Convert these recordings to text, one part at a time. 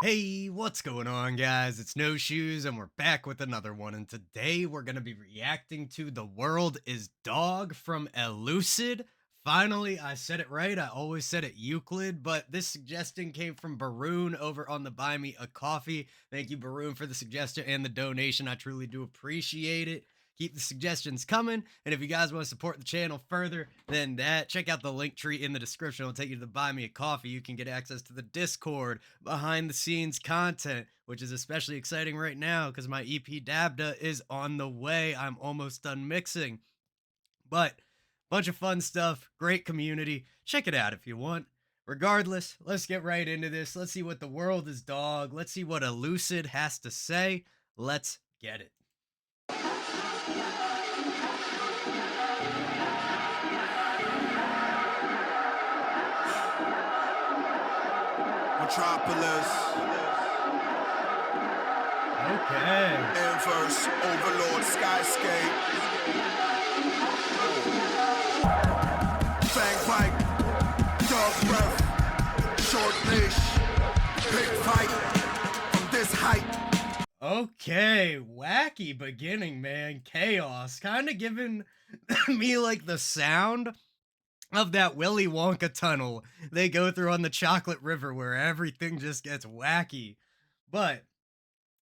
Hey, what's going on, guys? It's No Shoes, and we're back with another one. And today we're going to be reacting to The World is Dog from Elucid. Finally, I said it right. I always said it Euclid, but this suggestion came from Baroon over on the Buy Me a Coffee. Thank you, Baroon, for the suggestion and the donation. I truly do appreciate it. Keep the suggestions coming. And if you guys want to support the channel further than that, check out the link tree in the description. It'll take you to the Buy Me a Coffee. You can get access to the Discord, behind the scenes content, which is especially exciting right now because my EP Dabda is on the way. I'm almost done mixing. But bunch of fun stuff, great community. Check it out if you want. Regardless, let's get right into this. Let's see what The World is Dog. Let's see what Elucid has to say. Let's get it. Metropolis, Okay. Inverse, Overlord, Skyscape, Fang Bite, Dog Breath, Short Leash, Big Fight, from this height. Okay, wacky beginning, man. Chaos. Kind of giving me like the sound of that Willy Wonka tunnel they go through on the Chocolate River where everything just gets wacky. But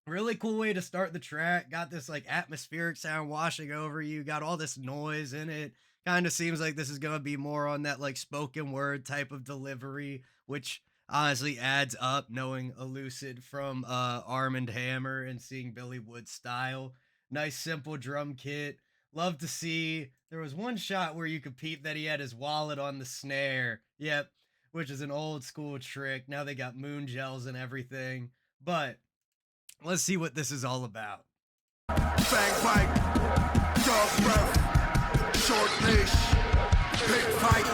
really cool way to start the track. Got this like atmospheric sound washing over you, got all this noise in it. Kind of seems like this is going to be more on that like spoken word type of delivery, which honestly adds up knowing Elucid from Arm and Hammer and seeing Billy Wood's style. Nice simple drum kit. Love to see. There was one shot where you could peep that he had his wallet on the snare. Yep, which is an old school trick. Now they got moon gels and everything. But let's see what this is all about. Fang Bite, Dog Breath, Short Leash, Big Fight,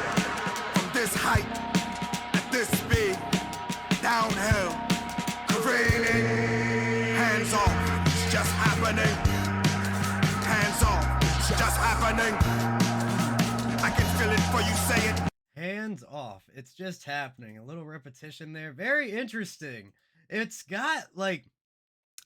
from this height, at this speed, downhill, careening, hands off, it's just happening. Hands off, it's just happening. I can feel it before you say it. Hands off. It's just happening. A little repetition there. Very interesting. It's got like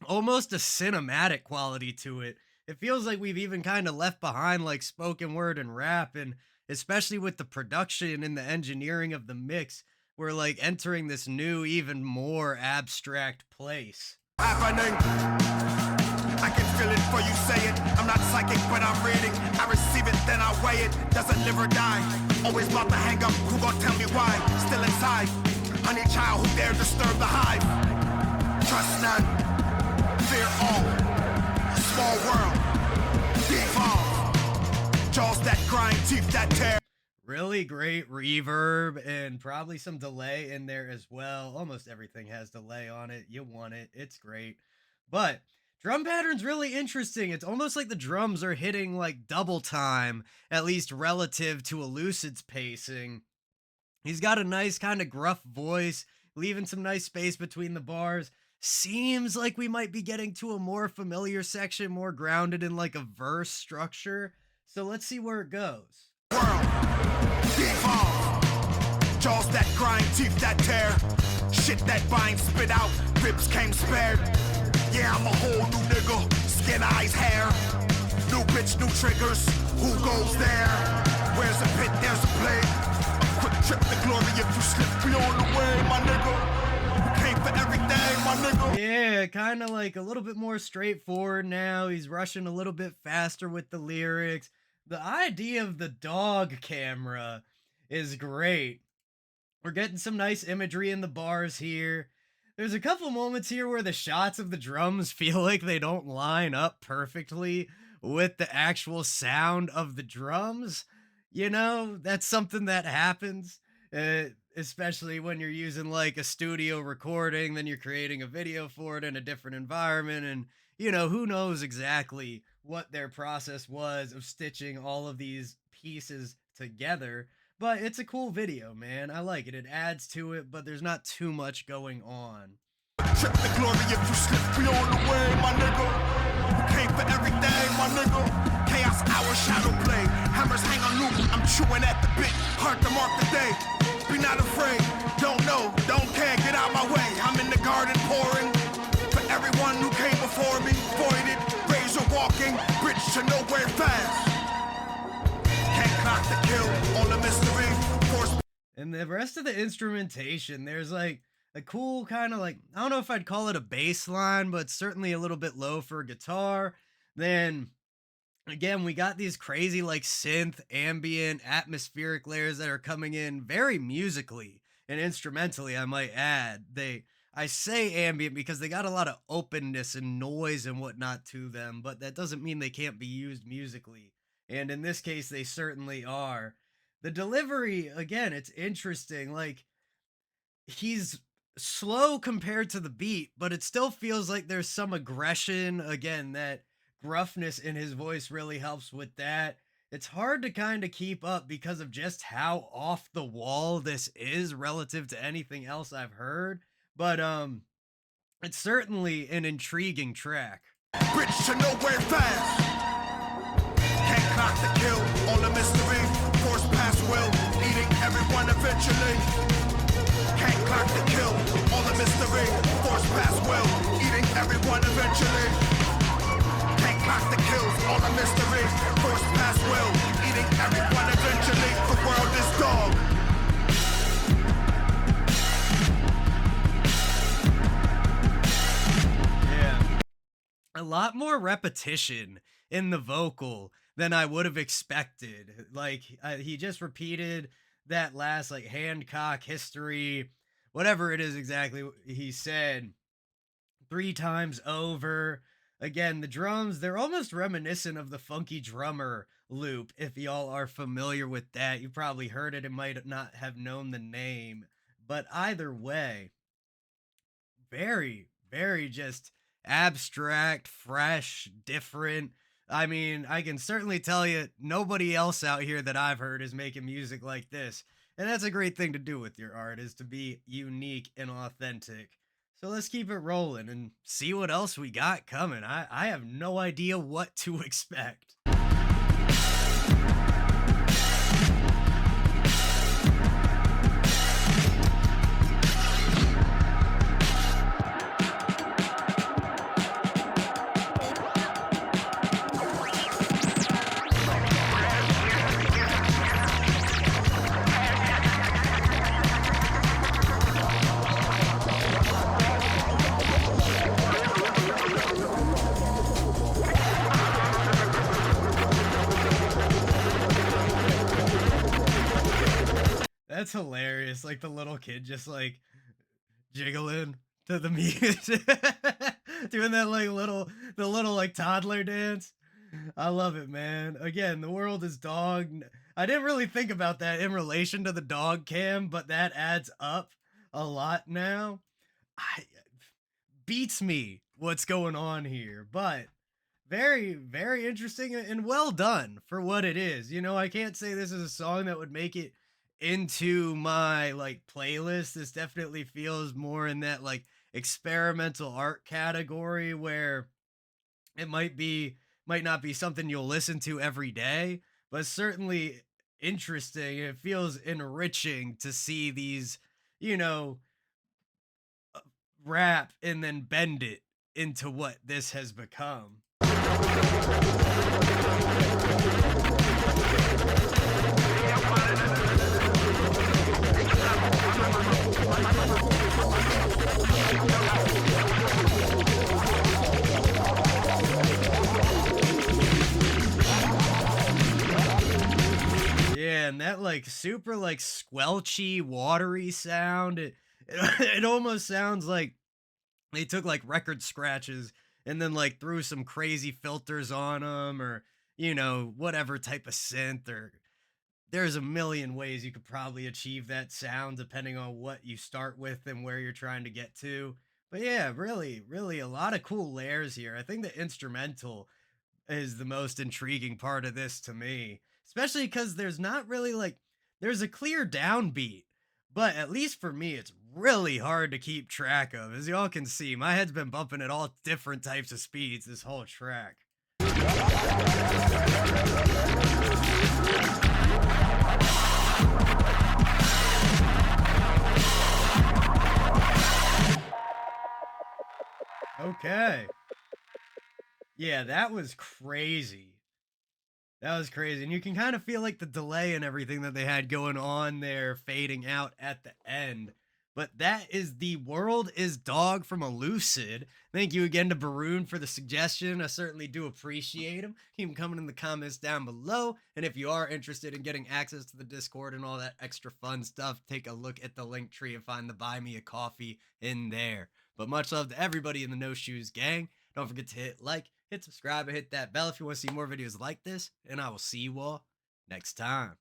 almost a cinematic quality to it. It feels like we've even kind of left behind like spoken word and rap, and especially with the production and the engineering of the mix, we're like entering this new, even more abstract place. Happening. I can feel it before you say it. I'm not psychic, but I'm reading. I receive it, then I weigh it. Doesn't live or die. Always about to hang up. Who gon' tell me why? Still inside. Honey child who dare disturb the hive. Trust none. Fear all. Small world. Devolve. Jaws that grind, teeth that tear. Really great reverb and probably some delay in there as well. Almost everything has delay on it. You want it. It's great. But drum pattern's really interesting. It's almost like the drums are hitting like double time, at least relative to Elucid's pacing. He's got a nice kind of gruff voice, leaving some nice space between the bars. Seems like we might be getting to a more familiar section, more grounded in like a verse structure. So let's see where it goes. World. Devolve. Jaws that grind, teeth that tear. Shit that bind, spit out. Ribs came spared. Yeah, I'm a whole new nigga. Skin, eyes, hair. New bitch, new triggers. Who goes there? Where's a pit? There's a plague. A quick trip to glory if you slip. Be on the way, my nigga. Came for everything, my nigga. Yeah, kind of like a little bit more straightforward now. He's rushing a little bit faster with the lyrics. The idea of the dog camera is great. We're getting some nice imagery in the bars here. There's a couple moments here where the shots of the drums feel like they don't line up perfectly with the actual sound of the drums. You know, that's something that happens, especially when you're using like a studio recording, then you're creating a video for it in a different environment. And, you know, who knows exactly what their process was of stitching all of these pieces together. But it's a cool video, man. I like it. It adds to it, but there's not too much going on. Trip to glory if you slip. Be on the way, my nigga. Came for everything, my nigga. Chaos hour, shadow play. Hammers hang on loop. I'm chewing at the bit. Hard to mark the day. Be not afraid. Don't know, don't care. Get out my way. I'm in the garden pouring. For everyone who came before me, voided, razor walking, bridge to nowhere fast. Hancock the kill, all the mystery, force. And the rest of the instrumentation, there's like a cool kind of like, I don't know if I'd call it a bass line, but certainly a little bit low for a guitar. Then again, we got these crazy like synth, ambient, atmospheric layers that are coming in very musically and instrumentally, I might add. I say ambient because they got a lot of openness and noise and whatnot to them, but that doesn't mean they can't be used musically. And in this case, they certainly are. The delivery, again, it's interesting. Like, he's slow compared to the beat, but it still feels like there's some aggression. Again, that gruffness in his voice really helps with that. It's hard to kind of keep up because of just how off the wall this is relative to anything else I've heard. But it's certainly an intriguing track. Bridge to nowhere fast. Hancock the kill, all the mystery, force past will, eating everyone eventually. Hancock the kill, all the mystery, force past will, eating everyone eventually. Hancock the kills, all the mystery, force past will, eating everyone eventually. The world is dog. Yeah. A lot more repetition in the vocal than I would have expected. Like, he just repeated that last like Hancock history, whatever it is exactly he said, three times over. Again, the drums, they're almost reminiscent of the Funky Drummer loop. If y'all are familiar with that, you probably heard it and might not have known the name. But either way, very, very just abstract, fresh, different. I mean, I can certainly tell you nobody else out here that I've heard is making music like this. And that's a great thing to do with your art, is to be unique and authentic. So let's keep it rolling and see what else we got coming. I have no idea what to expect. That's hilarious. Like the little kid just like jiggling to the music, doing that like the little like toddler dance. I love it, man. Again, the world is dog. I didn't really think about that in relation to the dog cam, but that adds up a lot now. I beats me what's going on here, but very, very interesting and well done for what it is. You know, I can't say this is a song that would make it into my like playlist. This definitely feels more in that like experimental art category where it might not be something you'll listen to every day, but certainly interesting. It feels enriching to see these, you know, rap and then bend it into what this has become. Yeah, and that like super like squelchy, watery sound. It almost sounds like they took like record scratches and then like threw some crazy filters on them, or whatever type of synth, or there's a million ways you could probably achieve that sound depending on what you start with and where you're trying to get to. But yeah, really, really a lot of cool layers here. I think the instrumental is the most intriguing part of this to me, especially because there's not really like, there's a clear downbeat, but at least for me, it's really hard to keep track of. As y'all can see, my head's been bumping at all different types of speeds this whole track. Okay. Yeah, that was crazy. That was crazy, and you can kind of feel like the delay and everything that they had going on there fading out at the end. But that is The World is Dog from Elucid. Thank you again to Baroon for the suggestion. I certainly do appreciate him. Keep 'em coming in the comments down below. And if you are interested in getting access to the Discord and all that extra fun stuff, take a look at the link tree and find the Buy Me a Coffee in there. But much love to everybody in the No Shoes gang. Don't forget to hit like, hit subscribe, and hit that bell if you want to see more videos like this. And I will see you all next time.